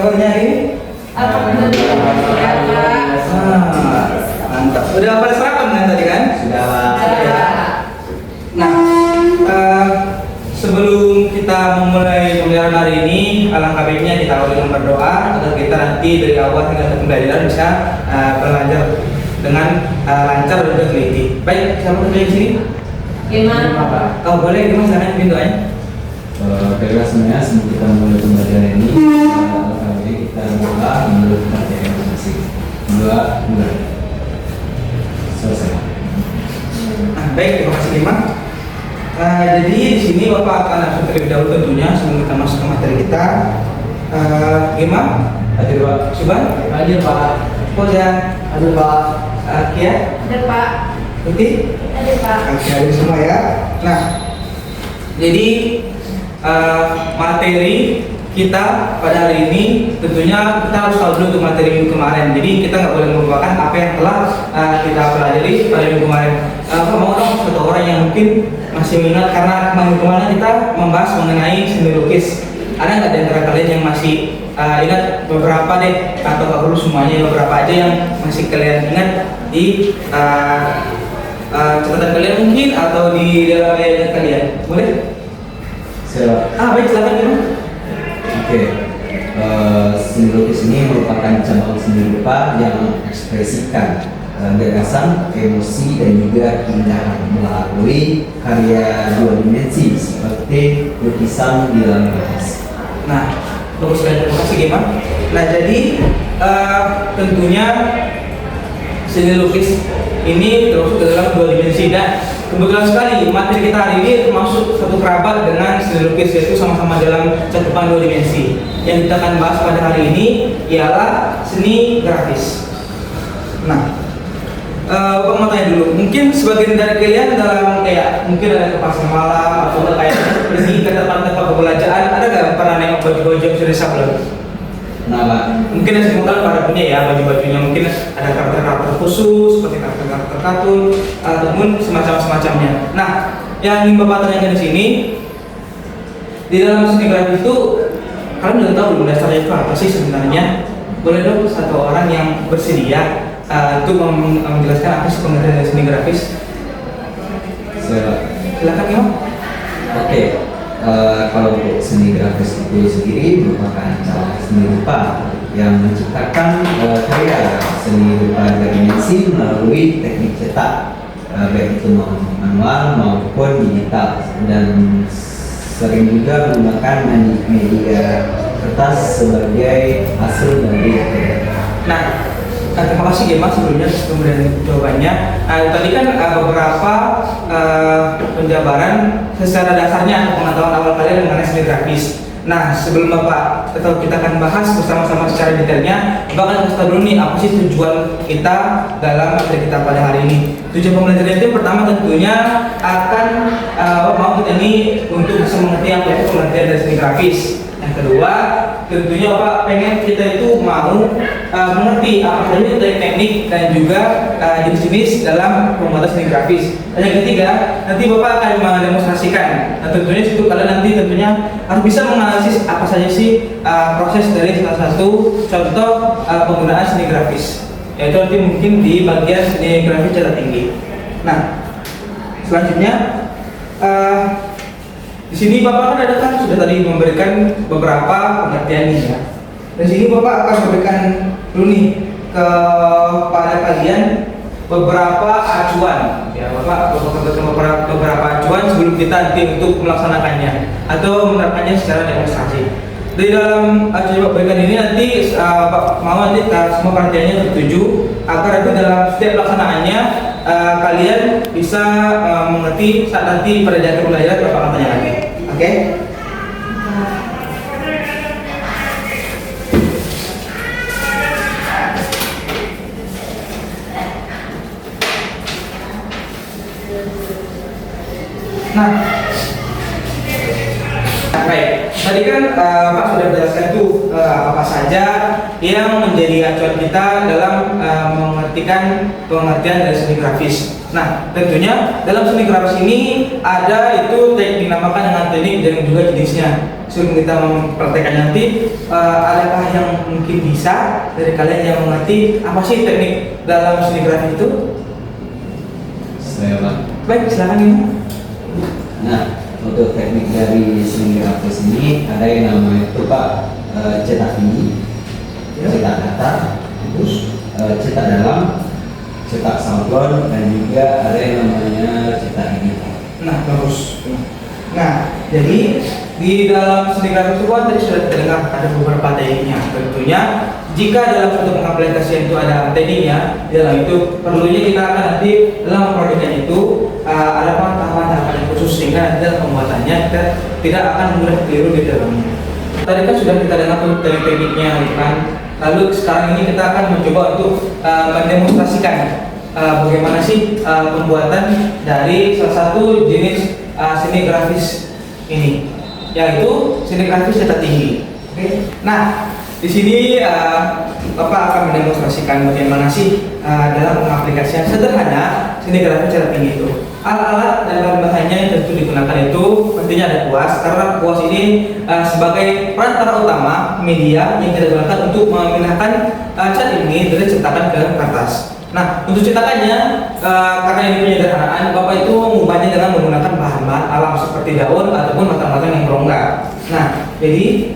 kabarnya hari ini? Alhamdulillah. Mantap. Udah pada sarapan kan tadi kan? Sudah lah. Nah, sebelum kita memulai pembelajaran hari ini, alangkah baiknya kita awali dengan berdoa agar kita nanti dari awal hingga pembelajaran bisa belajar dengan lancar dan juga teliti. Baik, siapa yang di sini? Gimana? Oh boleh, gimana silakan pimpin doanya. Baiklah semuanya, sebelum kita mulai pembelajaran ini, kali kita mulai menurut materi masing-masing. Mulai. Selesai. Baik, terima kasih Gima. Jadi di sini Bapak akan langsung terlebih dahulu tentunya sebelum kita masuk ke materi kita. Gima, Hadir Pak. Subhan, Hadir Pak. Fauzan, Hadir Pak. Kia, Ada Pak. Putih. Ada Pak. Oke, hadir semua ya. Nah, jadi materi kita pada hari ini tentunya kita harus tahu dulu untuk materi minggu kemarin. Jadi kita nggak boleh melupakan apa yang telah kita pelajari pada minggu kemarin. Mau dong satu orang yang mungkin masih mengingat karena minggu kemarin kita membahas mengenai seni lukis. Ada nggak di antara kalian yang masih ingat beberapa deh, atau nggak perlu semuanya, beberapa aja yang masih kalian ingat di catatan kalian mungkin atau di dalam layar kalian? Boleh? Siap. Baik, silakan Gima. Oke. Seni lukis ini merupakan cabang seni rupa yang mengekspresikan gagasan, emosi, dan juga keindahan melalui karya dua dimensi seperti lukisan di dalam kertas. Nah, bagus sekali, terima kasih Gima. Nah, jadi tentunya seni lukis ini termasuk ke dalam dua dimensi, dan kebetulan sekali materi kita hari ini termasuk satu kerabat dengan seni lukis, yaitu sama-sama dalam cakupan dua dimensi. Yang kita akan bahas pada hari ini ialah seni grafis. Nah, Bapak mau tanya dulu, mungkin sebagian dari kalian dalam kayak mungkin ada ke pasar malam atau kayak pergi ke tempat-tempat perbelanjaan, ada nggak pernah nengok baju-baju yang sudah sablon? Kenapa? Mungkin ada semua kalian pada punya ya baju-bajunya, mungkin ada karakter-karakter khusus seperti karakter-karakter kartun ataupun semacamnya. Nah, yang ingin Bapak tanyakan di sini, di dalam seni grafis itu kalian udah tahu belum dasarnya itu apa sih sebenarnya? Boleh dong satu orang yang bersedia untuk menjelaskan apa sih pengertian dari seni grafis? Silakan ya. Oke. Kalau untuk seni grafis itu sendiri merupakan cara seni rupa yang menciptakan karya seni rupa tiga dimensi melalui teknik cetak, baik itu manual maupun digital, dan sering juga menggunakan media kertas sebagai hasil dari karya. Nah, terima kasih Gema sebelumnya kemudian jawabannya. Tadi kan beberapa penjabaran secara dasarnya pengetahuan awal kalian mengenai seni grafis. Nah, sebelum Bapak atau kita akan bahas bersama-sama secara detailnya, Bapak akan kasih tahu dulu nih apa sih tujuan kita dalam materi kita pada hari ini. Tujuan pembelajaran itu pertama tentunya akan mau kita ini untuk bisa mengerti apa itu pengertian dari seni grafis. Yang kedua, tentunya Bapak pengen kita itu mau mengerti apa saja teknik dan juga jenis-jenis dalam pembuatan seni grafis. Dan yang ketiga, nanti Bapak akan mendemonstrasikan. Nah, tentunya situ kalian nanti tentunya harus bisa menganalisis apa saja sih proses dari salah satu contoh penggunaan seni grafis. Yaitu nanti mungkin di bagian seni grafis cetak tinggi. Nah, selanjutnya di sini Bapak kan sudah tadi memberikan beberapa pengertiannya ya. Di sini Bapak akan memberikan dulu nih kepada kalian beberapa acuan ya. Bapak memberikan beberapa acuan sebelum kita nanti untuk melaksanakannya atau menerapkannya secara demonstrasi. Di dalam acuan berikan ini nanti Pak mau nanti semua perhatiannya tertuju agar itu dalam setiap pelaksanaannya kalian bisa mengerti saat nanti pada jangka pembelajaran Bapak akan tanya lagi. Oke? Nah, baik. tadi kan Pak sudah menjelaskan tuh apa saja yang menjadi acuan kita dalam mengartikan pengertian dari seni grafis. Nah, tentunya dalam seni grafis ini ada itu teknik dinamakan dengan teknik dan juga jenisnya. Sebelum kita mempraktekkan nanti, adakah yang mungkin bisa dari kalian yang mengerti apa sih teknik dalam seni grafis itu? Saya Pak. Baik, silakan ini. Nah, untuk teknik dari seni grafis ini ada yang namanya itu Pak, cetak tinggi, cetak datar, terus cetak dalam, cetak sablon, dan juga ada yang namanya cetak ini. Nah, bagus. Nah, jadi di dalam seni grafis itu kan tadi sudah terdengar ada beberapa tekniknya. Tentunya jika dalam suatu pengaplikasian itu ada tekniknya, di dalam itu perlunya kita akan nanti dalam memperolehnya itu ada tahapan-tahapan yang khusus sehingga nanti dalam pembuatannya kita tidak akan mudah keliru di dalamnya. Tadi kan sudah kita dengar tuh teknik-tekniknya, kan? Lalu sekarang ini kita akan mencoba untuk mendemonstrasikan bagaimana sih pembuatan dari salah satu jenis seni grafis ini, yaitu seni grafis cetak tinggi. Oke. Nah, di sini Bapak akan mendemonstrasikan bagaimana sih dalam pengaplikasian sederhana seni grafis cetak tinggi itu. Alat-alat dan bahan-bahannya yang tentu digunakan itu pastinya ada kuas, karena kuas ini sebagai perantara utama media yang kita gunakan untuk memindahkan cat ini dari cetakan ke kertas. Nah, untuk cetakannya, karena ini penyederhanaan, Bapak itu mengubahnya dengan menggunakan bahan-bahan alam seperti daun ataupun batang-batang yang berongga. Nah, jadi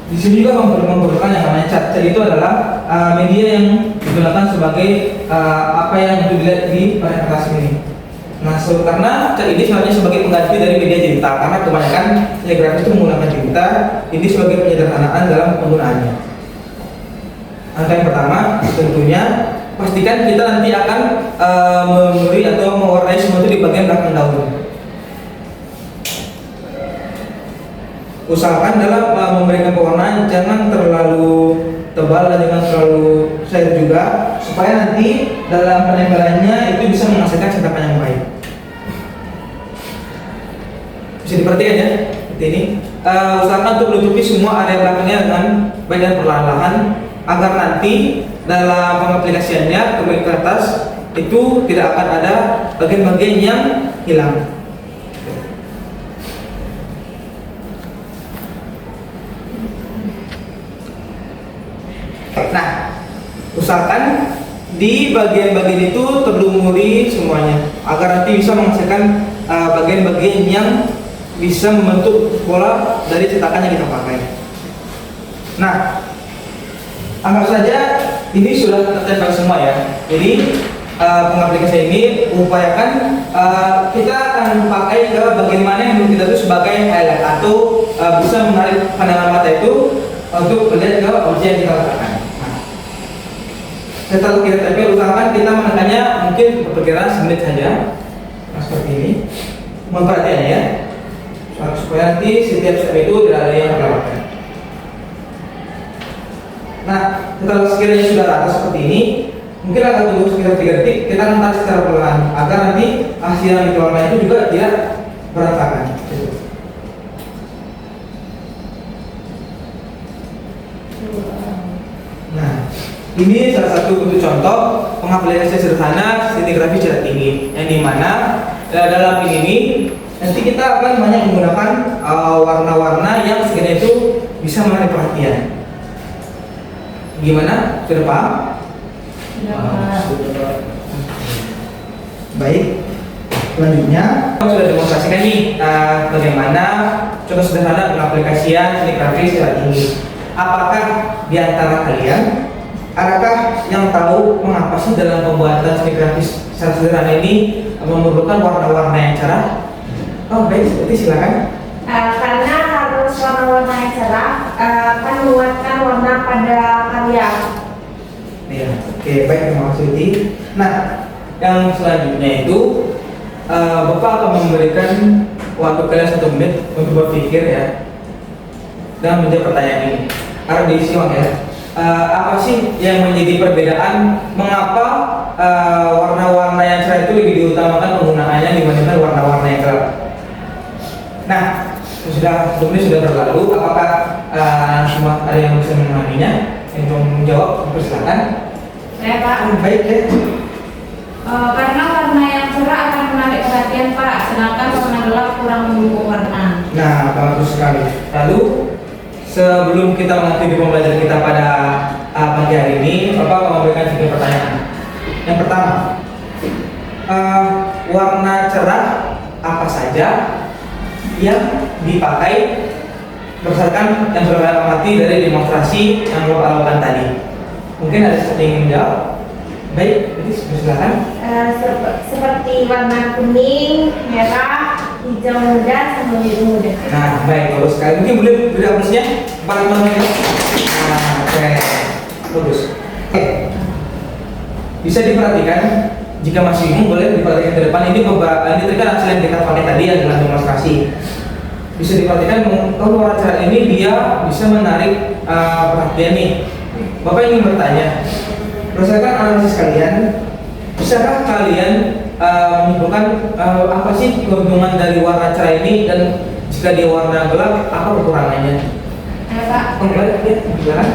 di sini juga memerlukan yang namanya cat. Cat itu adalah media yang digunakan sebagai apa yang dilihat di pada kertas ini. Nah, karena cat ini sebenarnya sebagai pengganti dari media tinta, karena kebanyakan seni grafis itu menggunakan tinta. Ini sebagai penyederhanaan dalam penggunaannya. Angka yang pertama, tentunya pastikan kita nanti akan memberi atau mewarnai semua itu di bagian belakang daun. Usahakan dalam memberikan pewarnaan jangan terlalu tebal dan jangan terlalu cair juga, supaya nanti dalam penempelannya itu bisa menghasilkan cetakan yang baik. Bisa diperhatikan ya, seperti ini. Usahakan untuk menutupi semua area belakangnya dengan baik dan perlahan-lahan, agar nanti dalam pengaplikasiannya ke kertas itu tidak akan ada bagian-bagian yang hilang. Nah, usahakan di bagian-bagian itu terlumuri semuanya agar nanti bisa menghasilkan bagian-bagian yang bisa membentuk pola dari cetakan yang kita pakai. Nah, anggap saja ini sudah tertempel semua ya. Jadi pengaplikasian ini upayakan kita akan pakai ke bagian mana yang menurut kita itu sebagai highlight atau bisa menarik pandangan mata itu untuk melihat ke objek yang kita letakkan. Setelah kita tempel, usahakan kita menekannya mungkin perkiraan semenit saja. Nah, seperti ini. Mohon perhatian ya, supaya nanti setiap step itu tidak ada yang terlewatkan. Nah, setelah sekiranya sudah rata seperti ini, mungkin akan tunggu sekitar 3 detik. Kita akan tarik secara perlahan agar nanti hasil yang dikeluarkan itu juga tidak berantakan. Nah, ini salah satu bentuk contoh pengaplikasian sederhana seni grafis cetak tinggi, yang dimana dalam ini nanti kita akan banyak menggunakan warna-warna yang sekiranya itu bisa menarik perhatian. Gimana? Sudah paham? Baik. Selanjutnya sudah demonstrasikan nih bagaimana contoh sederhana pengaplikasian seni grafis cetak tinggi. Apakah di antara kalian adakah yang tahu mengapa sih dalam pembuatan seni grafis secara sederhana ini memerlukan warna-warna yang cerah? Oh baik, seperti silakan. Karena harus warna-warna yang cerah akan menguatkan warna pada karya. Ya, oke, baik, terima kasih Uti. Nah, yang selanjutnya itu Bapak akan memberikan waktu kalian 1 menit untuk berpikir ya dan menjawab pertanyaan ini. Harus diisi ya. Apa sih yang menjadi perbedaan mengapa warna-warna yang cerah itu lebih diutamakan penggunaannya dibandingkan warna-warna yang gelap? Nah, sudah berlalu. Apakah semua ada yang bisa memahaminya? Yang mau menjawab, silakan. Saya Pak. Baik ya. Karena warna yang cerah akan menarik perhatian Pak, sedangkan warna gelap kurang mendukung warna. Nah, bagus sekali. Lalu sebelum kita mengakhiri pembelajaran kita pada pagi hari ini, Bapak akan memberikan 3 pertanyaan. Yang pertama, warna cerah apa saja yang dipakai berdasarkan yang sudah kita amati dari demonstrasi yang Bapak lakukan tadi? Mungkin ada sesuatu yang ingin menjawab? Baik, jadi silakan. Seperti warna kuning, merah, hijau muda, sama biru muda. Nah, baik, bagus sekali. Mungkin boleh hapusnya 4 menit. Nah, oke, bagus. Oke, bisa diperhatikan. Jika masih bingung, boleh diperhatikan ke depan. Ini terkait hasil yang kita pakai tadi adalah demonstrasi. Bisa diperhatikan kalau warna cerah ini dia bisa menarik perhatian nih. Bapak ingin bertanya, berdasarkan analisis kalian, bisakah kalian menyimpulkan apa sih keuntungan dari warna cerah ini, dan jika dia warna gelap apa kekurangannya? Ya Pak. Baik, ya, silakan.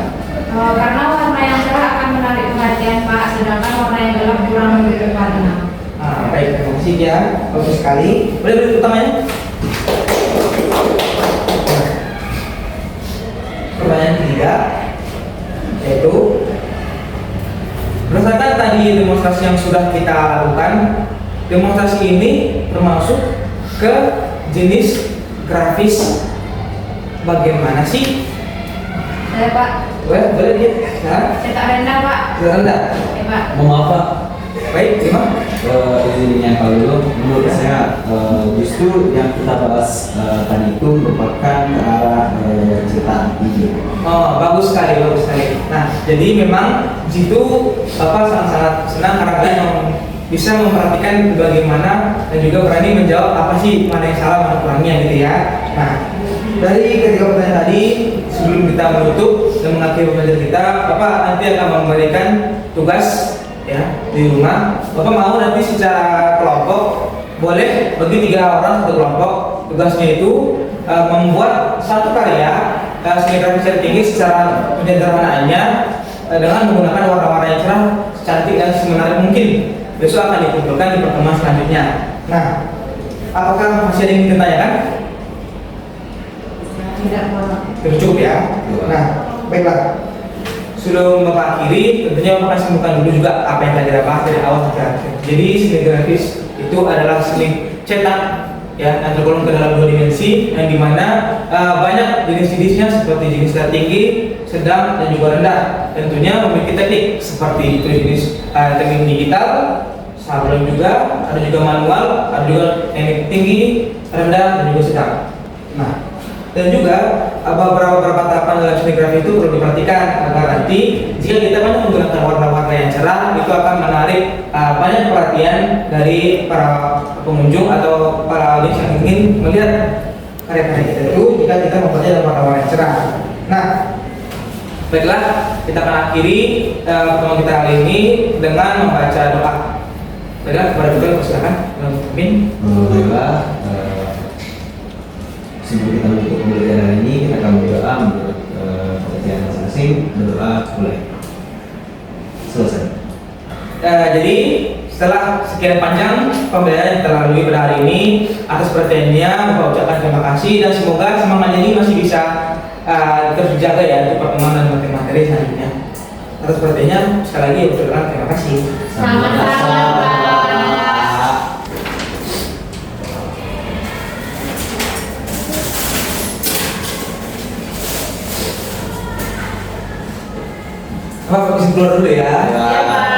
Karena warna yang cerah akan menarik perhatian Pak, sedangkan warna yang gelap kurang mendukung warna. Baik, terima kasih ya, bagus sekali. Boleh berikut utamanya? Pertanyaan ketiga, yaitu berdasarkan tadi demonstrasi yang sudah kita lakukan, demonstrasi ini termasuk ke jenis grafis bagaimana sih? Saya Pak. Boleh dia? Nah, Cetak rendah Pak. rendah. Ya Pak. Maaf Pak, Baik, terima. Ini kalau dulu menurut saya justru yang kita bahas tadi itu merupakan ke arah ciptaan tinggi. Oh, bagus sekali, bagus sekali. Nah, jadi memang di situ Bapak sangat-sangat senang karena kalian bisa memperhatikan bagaimana dan juga berani menjawab apa sih mana yang salah, mana kurangnya gitu ya. Nah, dari ketiga pertanyaan tadi, sebelum kita menutup dan mengakhiri pembelajaran kita, Bapak nanti akan memberikan tugas ya di rumah. Bapak mau nanti secara kelompok, boleh bagi 3 orang satu kelompok. Tugasnya itu membuat satu karya seni grafis yang tinggi secara penyederhanaannya dengan menggunakan warna-warna yang cerah, cantik dan semenarik mungkin. Besok akan dikumpulkan di pertemuan selanjutnya. Nah, apakah masih ada yang ingin ditanyakan? Tidak Pak. Cukup ya. Nah, baiklah. Sebelum Bapak akhiri, tentunya Bapak simpulkan dulu juga apa yang tadi Bapak dari awal sampai akhir. Jadi seni grafis itu adalah seni cetak ya, yang tergolong ke dalam 2 dimensi, yang dimana banyak jenis-jenisnya seperti jenis tinggi, sedang, dan juga rendah. Tentunya memiliki teknik seperti itu jenis teknik digital, sablon juga, ada juga manual, ada juga teknik tinggi, rendah, dan juga sedang. Nah, dan juga beberapa tahapan dalam seni grafis itu perlu diperhatikan agar nanti jika kita banyak menggunakan warna-warna yang cerah, itu akan menarik banyak perhatian dari para pengunjung atau para audiens yang ingin melihat karya-karya kita itu jika kita memperhatikan dalam warna-warna yang cerah. Nah, baiklah, kita akan akhiri pertemuan kita hari ini dengan membaca doa. Baiklah, kepada kita silakan. Amin. Baiklah, sebelum kita menutup pembelajaran hari ini, kita akan berdoa menurut pengertian masing-masing. Berdoa mulai. Selesai. Jadi setelah sekian panjang pembelajaran yang kita lalui pada hari ini, atas perhatiannya Bapak ucapkan terima kasih dan semoga semangatnya ini masih bisa terus dijaga ya untuk pertemuan dan materi-materi selanjutnya. Atas perhatiannya sekali lagi ucapkan terima kasih. Sama-sama Pak. Bapak bisa keluar dulu ya. Ya Pak.